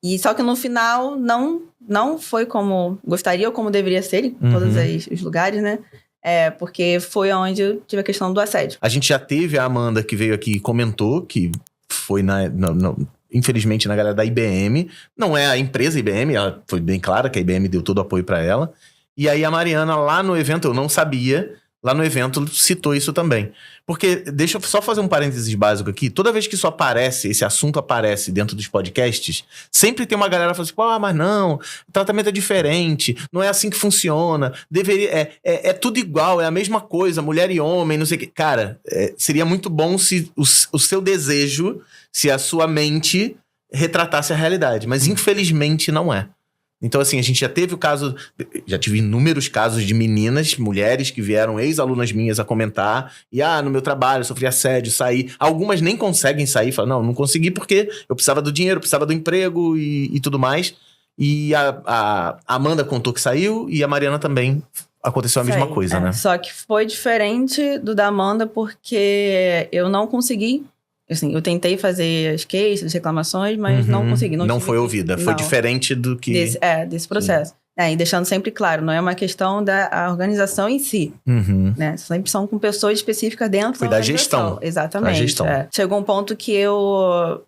E só que no final não foi como gostaria ou como deveria ser em todos os lugares, né? Porque foi onde eu tive a questão do assédio. A gente já teve a Amanda que veio aqui e comentou que foi infelizmente na galera da IBM. Não é a empresa IBM, ela foi bem clara que a IBM deu todo o apoio pra ela. E aí a Mariana lá no evento, eu não sabia, lá no evento citou isso também. Porque, deixa eu só fazer um parênteses básico aqui, toda vez que isso aparece, esse assunto aparece dentro dos podcasts, sempre tem uma galera falando assim, mas não, o tratamento é diferente, não é assim que funciona, deveria, é tudo igual, é a mesma coisa, mulher e homem, não sei o que. Cara, seria muito bom se o seu desejo, se a sua mente retratasse a realidade, mas infelizmente não é. Então, assim, a gente já teve já tive inúmeros casos de meninas, mulheres que vieram, ex-alunas minhas, a comentar. E, no meu trabalho, eu sofri assédio, saí. Algumas nem conseguem sair, falam, não consegui porque eu precisava do dinheiro, precisava do emprego e tudo mais. E a Amanda contou que saiu e a Mariana também aconteceu a mesma coisa, né? Só que foi diferente do da Amanda porque eu não consegui. Assim, eu tentei fazer as queixas, as reclamações, mas não consegui. Não foi ouvida. Foi diferente do que... Desse processo. E deixando sempre claro, não é uma questão da organização em si. Né? Sempre são com pessoas específicas dentro da gestão. Exatamente. Da gestão. Chegou um ponto que eu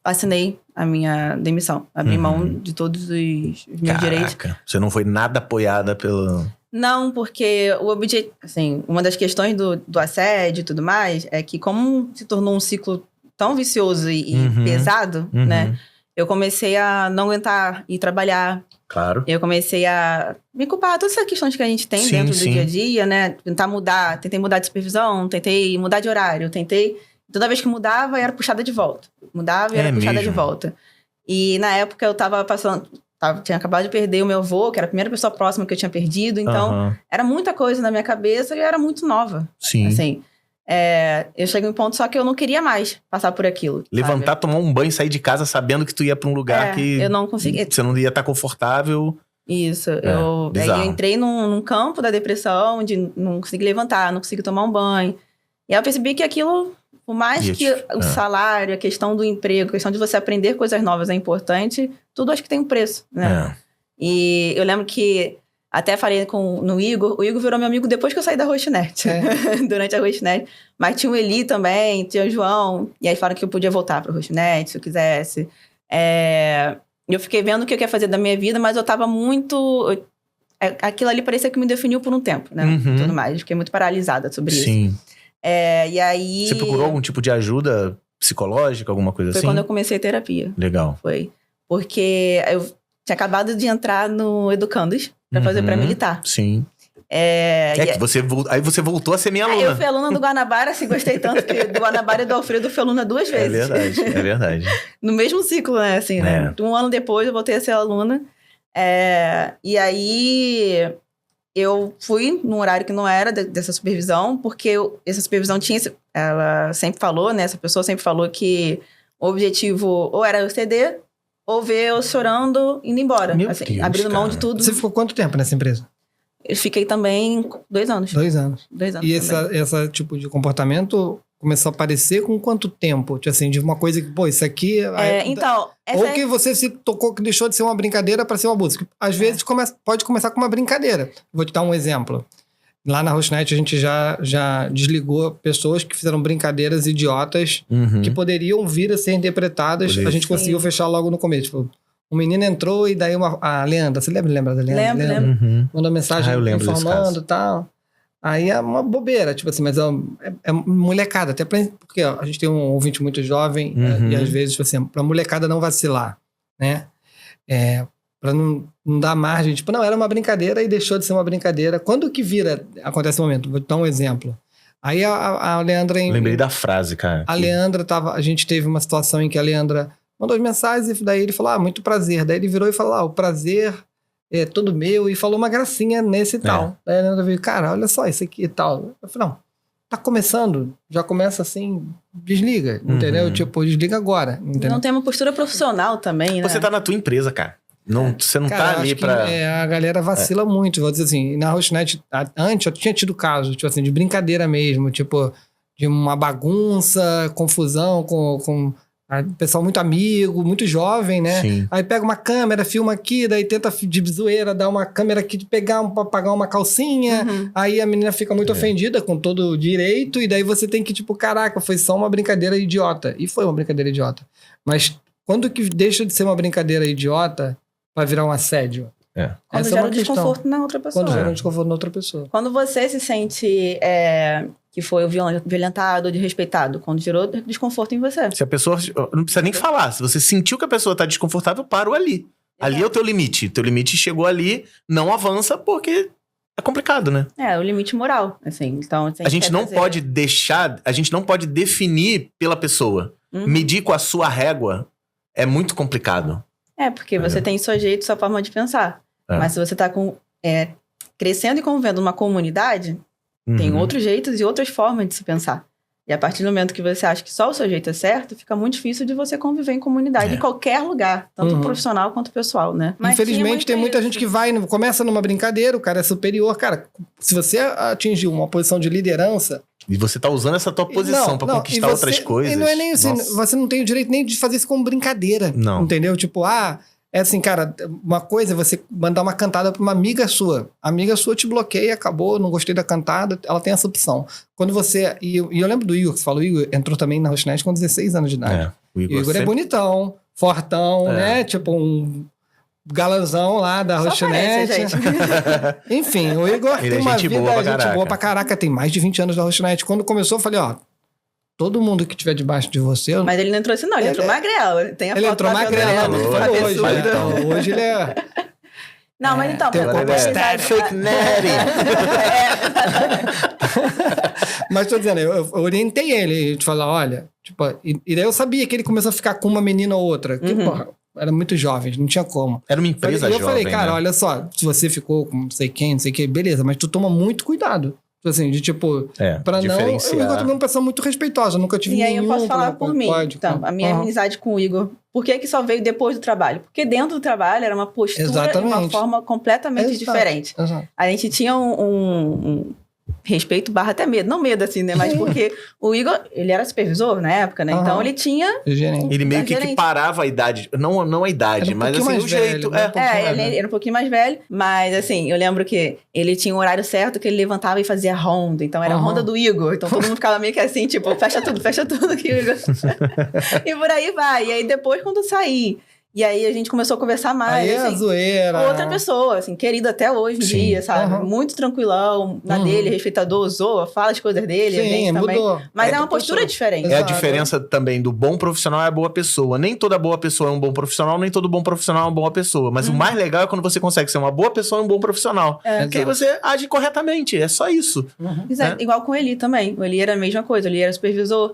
assinei a minha demissão. Abri mão de todos os meus direitos. Você não foi nada apoiada pelo... Não, porque o objetivo, assim, uma das questões do assédio e tudo mais é que como se tornou um ciclo tão vicioso e pesado, né? Eu comecei a não aguentar ir trabalhar. Claro. Eu comecei a me culpar todas essas questões que a gente tem dentro do dia a dia, né? Tentei mudar de supervisão, tentei mudar de horário, toda vez que mudava, era puxada de volta. Mudava e era puxada de volta. E na época eu tava passando... tinha acabado de perder o meu avô, que era a primeira pessoa próxima que eu tinha perdido. Então, era muita coisa na minha cabeça e eu era muito nova. Sim. Assim, eu cheguei em um ponto só que eu não queria mais passar por aquilo. Levantar, sabe? Tomar um banho, sair de casa sabendo que tu ia pra um lugar que... eu não conseguia. Você não ia estar confortável. Isso. Aí eu entrei num campo da depressão, de não conseguir levantar, não conseguir tomar um banho. E aí eu percebi que aquilo... Por mais que o salário, a questão do emprego, a questão de você aprender coisas novas é importante, tudo acho que tem um preço, né? E eu lembro que até falei no Igor, o Igor virou meu amigo depois que eu saí da Roxinete, durante a Roxinete. Mas tinha o Eli também, tinha o João, e aí falaram que eu podia voltar pra Roxinete se eu quisesse. Eu fiquei vendo o que eu queria fazer da minha vida, mas eu tava muito... Aquilo ali parecia que me definiu por um tempo, né? Tudo mais, eu fiquei muito paralisada sobre isso. Sim. E aí... Você procurou algum tipo de ajuda psicológica, alguma coisa assim? Foi quando eu comecei a terapia. Legal. Foi. Porque eu tinha acabado de entrar no Educandos pra fazer pré-militar. Sim. Que aí você voltou a ser minha aluna. Eu fui aluna do Guanabara, assim, gostei tanto que do Guanabara e do Alfredo eu fui aluna 2 vezes. É verdade. No mesmo ciclo, né, assim, né? Um ano depois eu voltei a ser aluna. E aí... Eu fui num horário que não era dessa supervisão, porque essa supervisão ela sempre falou, né? Essa pessoa sempre falou que o objetivo ou era eu ceder, ou ver eu chorando, indo embora. Assim, Deus, abrindo mão de tudo. Você ficou quanto tempo nessa empresa? Eu fiquei também 2 anos. 2 anos. 2 anos. E esse tipo de comportamento começou a aparecer com quanto tempo? Tipo assim, de uma coisa que, isso aqui... Então... Ou que você se tocou que deixou de ser uma brincadeira para ser um abuso. Às vezes pode começar com uma brincadeira. Vou te dar um exemplo. Lá na Roxinete a gente já desligou pessoas que fizeram brincadeiras idiotas que poderiam vir a ser interpretadas. A gente conseguiu fechar logo no começo. Tipo, um menino entrou e daí a Leandra... Você lembra da Leandra? Lembro. Mandou mensagem informando e tal... Aí é uma bobeira, tipo assim, mas é molecada, até porque a gente tem um ouvinte muito jovem e às vezes, tipo assim, pra molecada não vacilar, né? Pra não dar margem, tipo, não, era uma brincadeira e deixou de ser uma brincadeira. Quando que acontece o momento? Vou te dar um exemplo. Aí a Leandra... Lembrei da frase, cara. A Leandra a gente teve uma situação em que a Leandra mandou as mensagens e daí ele falou, muito prazer. Daí ele virou e falou, o prazer... é todo meu, e falou uma gracinha nesse e tal. Daí a Leandra veio, cara, olha só isso aqui e tal. Eu falei, não, tá começando, já começa assim, desliga, entendeu? Tipo, desliga agora, entendeu? Não tem uma postura profissional também, né? Você tá na tua empresa, cara. Você não tá ali pra... a galera vacila muito, vou dizer assim. Na Roxinete, antes eu tinha tido casos, tipo assim, de brincadeira mesmo, tipo, de uma bagunça, confusão com Pessoal muito amigo, muito jovem, né? Sim. Aí pega uma câmera, filma aqui, daí tenta de zoeira, dar uma câmera aqui de pegar, pra pagar uma calcinha. Aí a menina fica muito ofendida com todo o direito, e daí você tem que, tipo, caraca, foi só uma brincadeira idiota. E foi uma brincadeira idiota. Mas quando que deixa de ser uma brincadeira idiota pra virar um assédio? Quando gera um desconforto na outra pessoa. Quando gera um desconforto na outra pessoa. Quando você se sente que foi violentado, desrespeitado, quando gerou desconforto em você. Se a pessoa... Não precisa nem falar. Se você sentiu que a pessoa tá desconfortável, parou ali. Ali é o teu limite. Teu limite chegou ali, não avança porque é complicado, né? O limite moral, assim. Então, a gente não pode deixar... A gente não pode definir pela pessoa. Medir com a sua régua é muito complicado. Porque você tem seu jeito, sua forma de pensar. Mas se você tá crescendo e convivendo numa comunidade, tem outros jeitos e outras formas de se pensar. E a partir do momento que você acha que só o seu jeito é certo, fica muito difícil de você conviver em comunidade, em qualquer lugar, tanto profissional quanto pessoal, né? Mas infelizmente tem muita gente que começa numa brincadeira, o cara é superior. Cara, se você atingiu uma posição de liderança... E você tá usando essa tua posição pra conquistar outras coisas. E não é nem assim, você não tem o direito nem de fazer isso como brincadeira. Não. Entendeu? Tipo, é assim, cara, uma coisa é você mandar uma cantada pra uma amiga sua. A amiga sua te bloqueia, acabou, não gostei da cantada, ela tem essa opção. Quando você... E eu lembro do Igor, que você falou, o Igor entrou também na Roxinete com 16 anos de idade. O Igor sempre... é bonitão, fortão, né? Tipo um galanzão lá da Roxinete. Enfim, o Igor tem uma vida gente boa pra caraca, tem mais de 20 anos da Roxinete. Quando começou, eu falei, todo mundo que estiver debaixo de você... Mas ele não entrou assim, não. Ele entrou magrelo. Ele entrou magrelo. Hoje ele é... Não, mas então... Fake Natty. Mas tô dizendo, eu orientei ele. Te falar, olha... Tipo, e daí eu sabia que ele começou a ficar com uma menina ou outra. Que, porra, era muito jovem, não tinha como. Era uma empresa jovem, eu falei, cara, olha só, se você ficou com não sei quem, não sei o que, beleza, mas tu toma muito cuidado. Assim, de tipo, pra não... O Igor também é uma pessoa muito respeitosa, nunca tive nenhum... E aí eu posso falar por mim. Então, a minha amizade com o Igor, por que só veio depois do trabalho? Porque dentro do trabalho era uma postura e uma forma completamente diferente. A gente tinha um respeito / até medo. Não medo, assim, né? Mas porque o Igor, ele era supervisor na época, né? Então ele tinha... Ele meio que equiparava a idade. Não a idade, mas assim, o jeito... Ele era um pouquinho mais velho. Mas assim, eu lembro que ele tinha um horário certo que ele levantava e fazia ronda. Então era a ronda do Igor. Então todo mundo ficava meio que assim, tipo, fecha tudo que o Igor... E por aí vai. E aí depois, quando saí... E aí a gente começou a conversar mais. Aí assim, a zoeira. Outra pessoa, assim, querida até hoje em dia, sabe? Muito tranquilão, na dele, respeitador, zoa, fala as coisas dele. Sim, mudou. Também. Mas é uma postura diferente. É a diferença também do bom profissional é a boa pessoa. Nem toda boa pessoa é um bom profissional, nem todo bom profissional é uma boa pessoa. Mas o mais legal é quando você consegue ser uma boa pessoa e um bom profissional. Porque aí você age corretamente, é só isso. Igual com o Eli também. O Eli era a mesma coisa, o Eli era supervisor.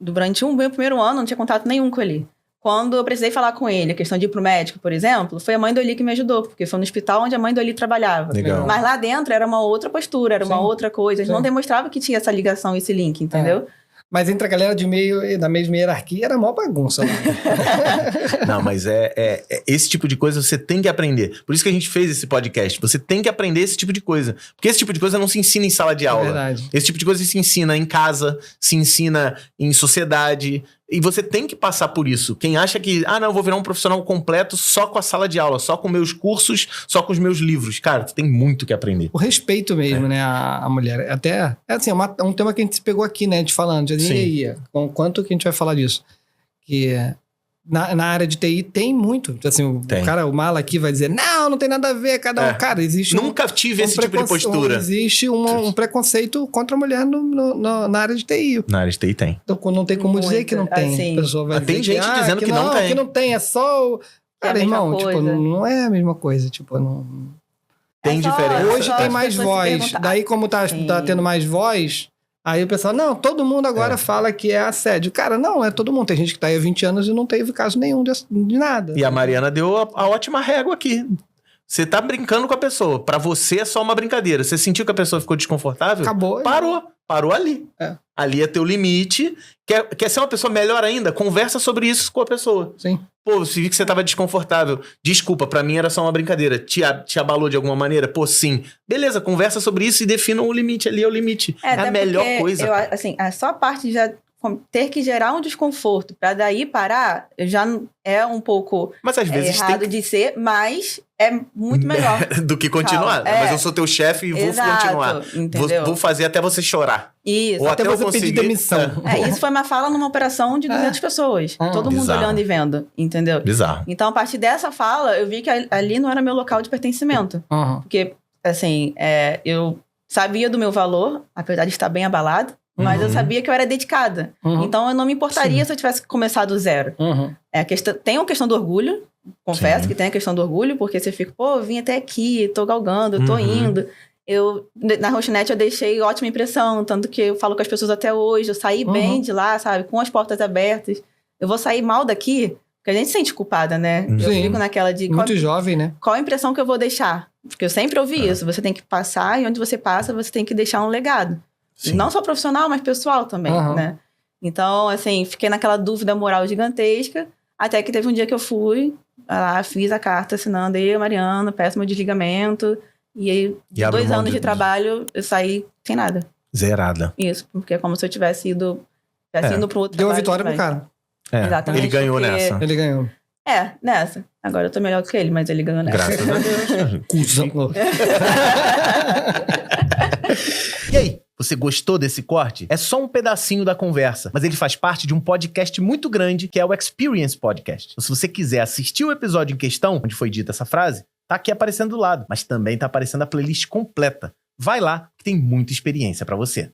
Durante meu primeiro ano, não tinha contato nenhum com ele. Quando eu precisei falar com ele, a questão de ir pro médico, por exemplo, foi a mãe do Eli que me ajudou, porque foi no hospital onde a mãe do Eli trabalhava. Legal. Mas lá dentro era uma outra postura, era uma outra coisa. A gente não demonstrava que tinha essa ligação, esse link, entendeu? Mas entre a galera da mesma hierarquia era mó bagunça. Não, mas esse tipo de coisa você tem que aprender. Por isso que a gente fez esse podcast. Você tem que aprender esse tipo de coisa. Porque esse tipo de coisa não se ensina em sala de aula. É verdade. Esse tipo de coisa se ensina em casa, se ensina em sociedade. E você tem que passar por isso. Quem acha que, não, eu vou virar um profissional completo só com a sala de aula, só com meus cursos, só com os meus livros. Cara, tu tem muito que aprender. O respeito mesmo, né, a mulher. Até, assim, é um tema que a gente pegou aqui, né, de falando. E aí, com quanto que a gente vai falar disso? Que na área de TI tem muito. Assim, o Mala aqui vai dizer, não tem nada a ver, cada um. Cara, existe Nunca tive esse tipo de postura. Existe um preconceito contra a mulher na área de TI. Na área de TI tem. Então, não tem como dizer que não tem. Assim. A pessoa vai tem dizer gente dizendo que não tem. Que não tem, é só... Cara, irmão, tipo, não é a mesma coisa. Tipo, não... Tem diferença. Hoje tem mais voz. Daí, como tá tendo mais voz... Aí o pessoal, não, todo mundo agora fala que é assédio. Cara, não, é todo mundo. Tem gente que tá aí há 20 anos e não teve caso nenhum de nada. E a Mariana deu a ótima régua aqui. Você tá brincando com a pessoa. Pra você é só uma brincadeira. Você sentiu que a pessoa ficou desconfortável? Acabou. Parou ali. Ali é teu limite. Quer ser uma pessoa melhor ainda? Conversa sobre isso com a pessoa. Sim. Pô, eu vi que você tava desconfortável. Desculpa, pra mim era só uma brincadeira. Te abalou de alguma maneira? Pô, sim. Beleza, conversa sobre isso e defina o limite. Ali é o limite. É a melhor coisa. Só a parte de já ter que gerar um desconforto para daí parar, já é um pouco mas às vezes errado de ser, mas é muito melhor. Do que continuar. Mas eu sou teu chefe e vou continuar. Entendeu? Vou fazer até você chorar. Isso. Ou até você pedir demissão. Isso foi uma fala numa operação de 200 pessoas. Todo mundo olhando e vendo, entendeu? Bizarro. Então, a partir dessa fala, eu vi que ali não era meu local de pertencimento. Porque, assim, eu sabia do meu valor, apesar de estar bem abalado, mas eu sabia que eu era dedicada. Então, eu não me importaria se eu tivesse começado do zero. Tem uma questão do orgulho, confesso que tem a questão do orgulho, porque você fica, pô, eu vim até aqui, tô galgando, tô indo. Na Rochinet eu deixei ótima impressão, tanto que eu falo com as pessoas até hoje, eu saí bem de lá, sabe, com as portas abertas. Eu vou sair mal daqui, porque a gente se sente culpada, né? Eu fico naquela de... Muito jovem, né? Qual a impressão que eu vou deixar? Porque eu sempre ouvi isso, você tem que passar, e onde você passa, você tem que deixar um legado. Sim. Não só profissional, mas pessoal também, né? Então, assim, fiquei naquela dúvida moral gigantesca, até que teve um dia que eu fui lá, fiz a carta assinando, eu, Mariana, peço meu desligamento, e aí, 2 anos de trabalho, eu saí sem nada. Zerada. Isso, porque é como se eu tivesse ido para outro Deu a vitória pro cara. Exatamente. Ele ganhou nessa. Ele ganhou. Nessa. Agora eu tô melhor que ele, mas ele ganhou nessa. Graças a Deus. Cusão. E aí? Você gostou desse corte? É só um pedacinho da conversa, mas ele faz parte de um podcast muito grande, que é o Experience Podcast. Então, se você quiser assistir o episódio em questão, onde foi dita essa frase, tá aqui aparecendo do lado, mas também tá aparecendo a playlist completa. Vai lá, que tem muita experiência pra você.